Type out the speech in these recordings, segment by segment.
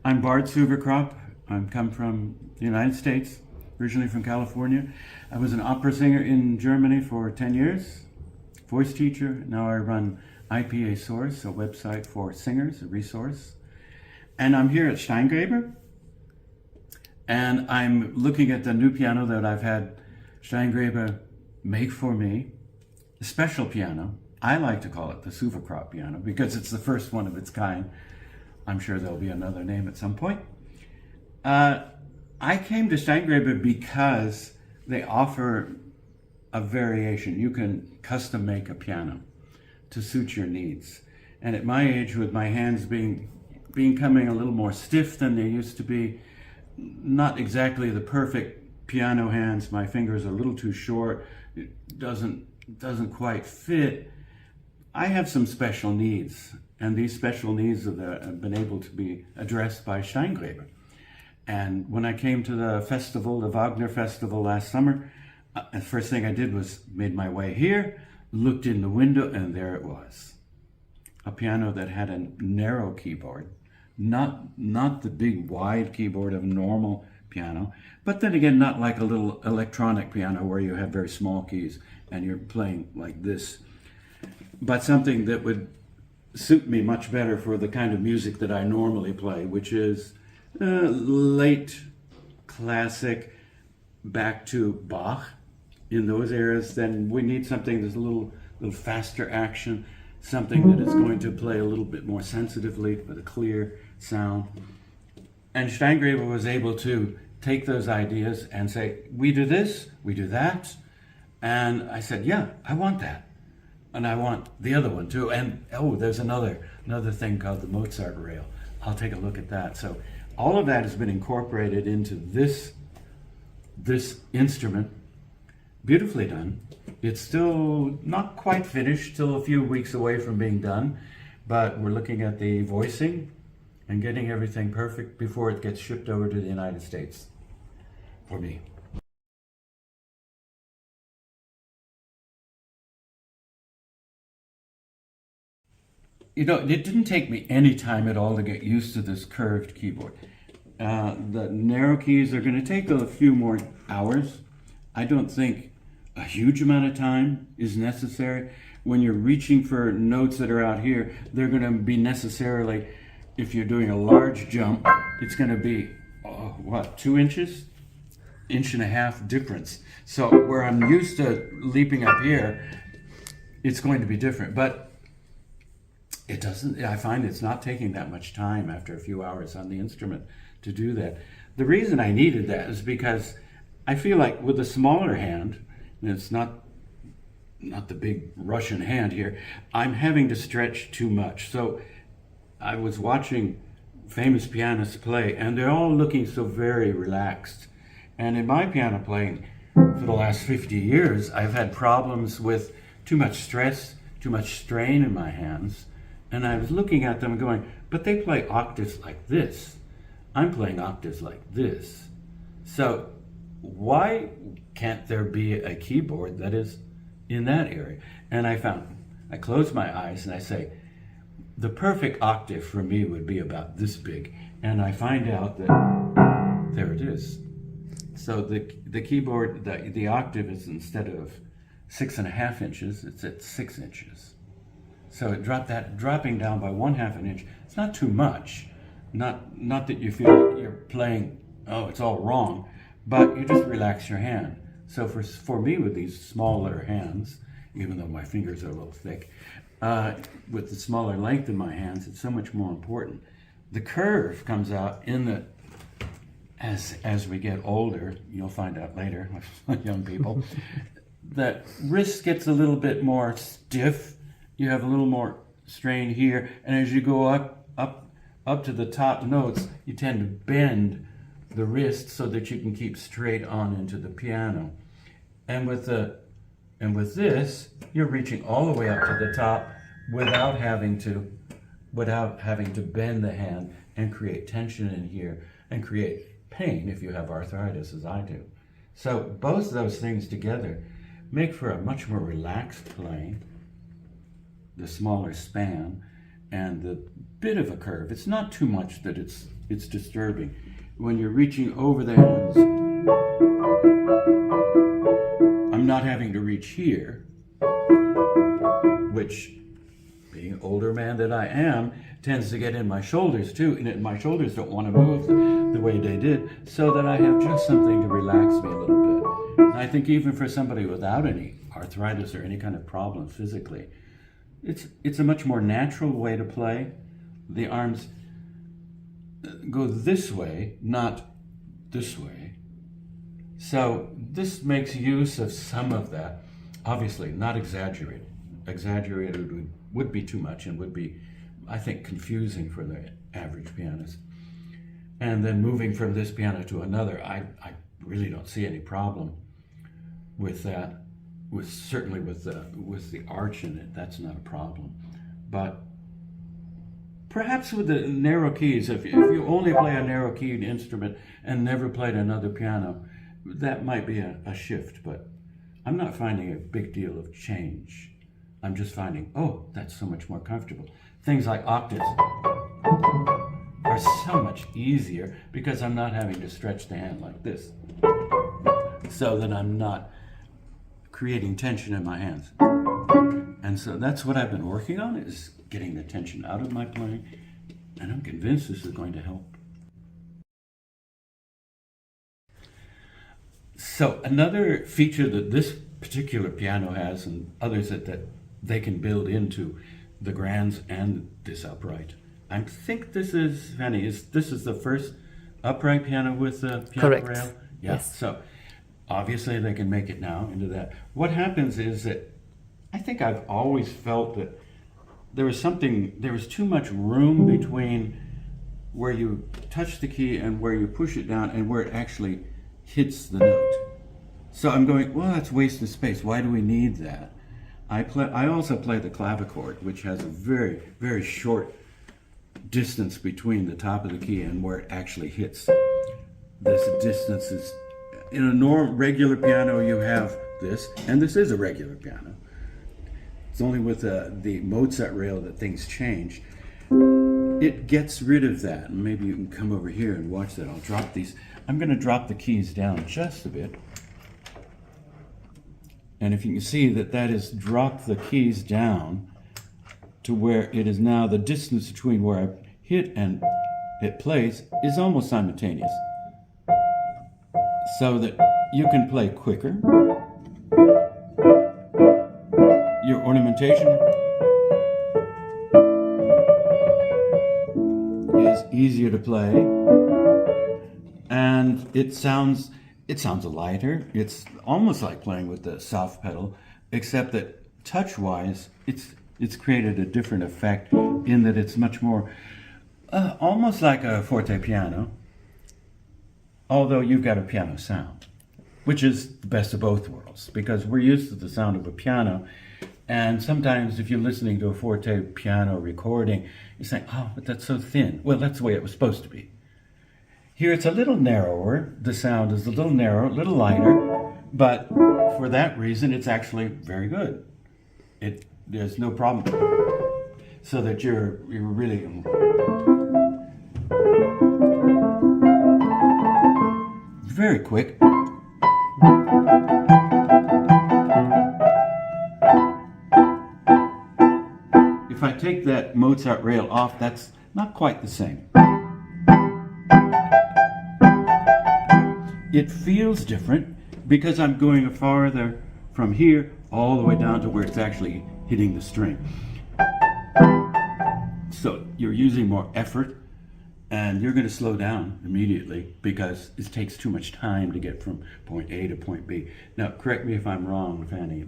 I'm Bart Suverkrop. I come from the United States, originally from California. I was an opera singer in Germany for 10 years, voice teacher. Now I run IPA Source, a website for singers, a resource. And I'm here at Steingraeber. And I'm looking at the new piano that I've had Steingraeber make for me, a special piano. I like to call it the Suverkrop piano because it's the first one of its kind. I'm sure there'll be another name at some point. I came to Steingraeber because they offer a variation. You can custom make a piano to suit your needs. And at my age, with my hands becoming a little more stiff than they used to be, not exactly the perfect piano hands, my fingers are a little too short, it doesn't quite fit. I have some special needs, and these special needs have been able to be addressed by Steingraeber. And when I came to the festival, the Wagner Festival last summer, the first thing I did was made my way here, looked in the window, and there it was. A piano that had a narrow keyboard, not the big wide keyboard of a normal piano, but then again, not like a little electronic piano where you have very small keys and you're playing like this, but something that would suit me much better for the kind of music that I normally play, which is late classic back to Bach in those eras. Then we need something that's a little faster action, something that is going to play a little bit more sensitively with a clear sound. And Steingraeber was able to take those ideas and say, we do this, we do that. And I said, yeah, I want that. And I want the other one too. And oh, there's another thing called the Mozart Rail. I'll take a look at that. So all of that has been incorporated into this instrument. Beautifully done. It's still not quite finished, still a few weeks away from being done, but we're looking at the voicing and getting everything perfect before it gets shipped over to the United States for me. You know, it didn't take me any time at all to get used to this curved keyboard. The narrow keys are going to take a few more hours. I don't think a huge amount of time is necessary. When you're reaching for notes that are out here, they're going to be necessarily, if you're doing a large jump, it's going to be, 2 inches? Inch and a half difference. So where I'm used to leaping up here, it's going to be different. But it doesn't, I find it's not taking that much time after a few hours on the instrument to do that. The reason I needed that is because I feel like with a smaller hand, and it's not the big Russian hand here, I'm having to stretch too much. So I was watching famous pianists play, and they're all looking so very relaxed. And in my piano playing for the last 50 years, I've had problems with too much stress, too much strain in my hands. And I was looking at them and going, but they play octaves like this. I'm playing octaves like this. So why can't there be a keyboard that is in that area? And I close my eyes and I say, the perfect octave for me would be about this big. And I find out that there it is. So the keyboard, the octave is, instead of 6.5 inches, it's at 6 inches. So it dropping down by 1/2 an inch. It's not too much. Not that you feel like you're playing, oh, it's all wrong, but you just relax your hand. So for me, with these smaller hands, even though my fingers are a little thick, with the smaller length in my hands, it's so much more important. The curve comes out as we get older. You'll find out later, young people, that wrist gets a little bit more stiff. You have a little more strain here, and as you go up to the top notes, you tend to bend the wrist so that you can keep straight on into the piano. And with this, you're reaching all the way up to the top without having to bend the hand and create tension in here and create pain if you have arthritis, as I do. So both of those things together make for a much more relaxed playing, the smaller span, and the bit of a curve. It's not too much that it's disturbing. When you're reaching over the hands, I'm not having to reach here, which, being an older man that I am, tends to get in my shoulders too, and my shoulders don't want to move the way they did, so that I have just something to relax me a little bit. And I think even for somebody without any arthritis or any kind of problem physically, it's a much more natural way to play. The arms go this way, not this way. So this makes use of some of that. Obviously, not exaggerated. Exaggerated would be too much and would be, I think, confusing for the average pianist. And then moving from this piano to another, I really don't see any problem with that. Certainly with the arch in it, that's not a problem. But perhaps with the narrow keys, if you only play a narrow keyed instrument and never played another piano, that might be a shift. But I'm not finding a big deal of change. I'm just finding, oh, that's so much more comfortable. Things like octaves are so much easier because I'm not having to stretch the hand like this, so that I'm not creating tension in my hands. And so that's what I've been working on, is getting the tension out of my playing, and I'm convinced this is going to help. So another feature that this particular piano has, and others that they can build into the grands and this upright. I think this is, Fanny, this is the first upright piano with a piano Correct. rail? Yeah. Yes. So obviously they can make it now into that. What happens is that I think I've always felt that there was too much room between where you touch the key and where you push it down and where it actually hits the note. So I'm going, well, that's wasted space. Why do we need that? I also play the clavichord, which has a very, very short distance between the top of the key and where it actually hits. This distance is, in a regular piano you have this, and this is a regular piano. It's only with the Mozart Rail that things change. It gets rid of that. And maybe you can come over here and watch that. I'll drop these. I'm going to drop the keys down just a bit. And if you can see that is dropped the keys down to where it is now, the distance between where I hit and it plays is almost simultaneous. So that you can play quicker. Your ornamentation is easier to play, and it sounds lighter. It's almost like playing with the soft pedal, except that touch-wise, it's created a different effect in that it's much more almost like a forte piano, although you've got a piano sound, which is the best of both worlds, because we're used to the sound of a piano. And sometimes if you're listening to a forte piano recording, you're saying, oh, but that's so thin. Well, that's the way it was supposed to be. Here it's a little narrower. The sound is a little narrower, a little lighter, but for that reason, it's actually very good. There's no problem. So that you're really... very quick. If I take that Mozart Rail off, that's not quite the same. It feels different because I'm going farther from here all the way down to where it's actually hitting the string. So you're using more effort, and you're going to slow down immediately because it takes too much time to get from point A to point B. Now, correct me if I'm wrong, Fanny.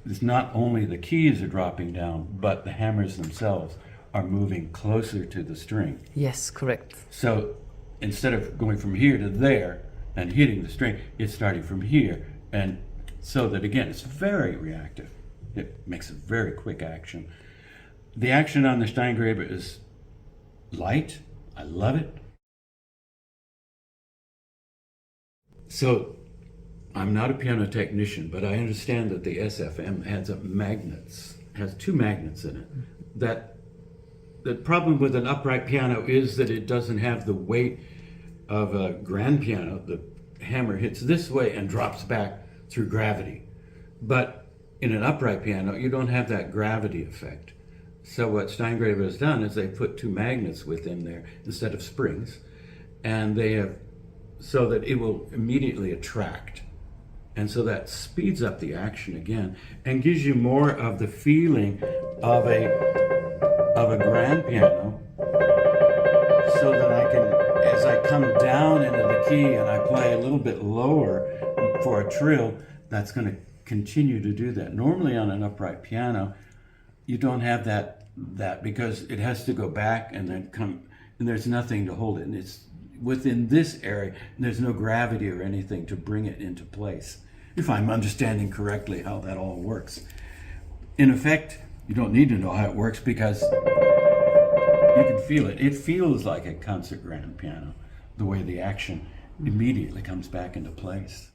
It's not only the keys are dropping down, but the hammers themselves are moving closer to the string. Yes, correct. So instead of going from here to there and hitting the string, it's starting from here. And so that, again, it's very reactive. It makes a very quick action. The action on the Steingraeber is light. I love it. So I'm not a piano technician, but I understand that the SFM has two magnets in it that the problem with an upright piano is that it doesn't have the weight of a grand piano. The hammer hits this way and drops back through gravity. But in an upright piano, you don't have that gravity effect. So what Steingraeber has done is they put two magnets within there instead of springs, and they have so that it will immediately attract. And so that speeds up the action again and gives you more of the feeling of a grand piano, so that I can, as I come down into the key and I play a little bit lower for a trill, that's going to continue to do that. Normally on an upright piano, you don't have that because it has to go back and then come, and there's nothing to hold it. And it's within this area, and there's no gravity or anything to bring it into place. If I'm understanding correctly how that all works. In effect, you don't need to know how it works because you can feel it. It feels like a concert grand piano, the way the action immediately comes back into place.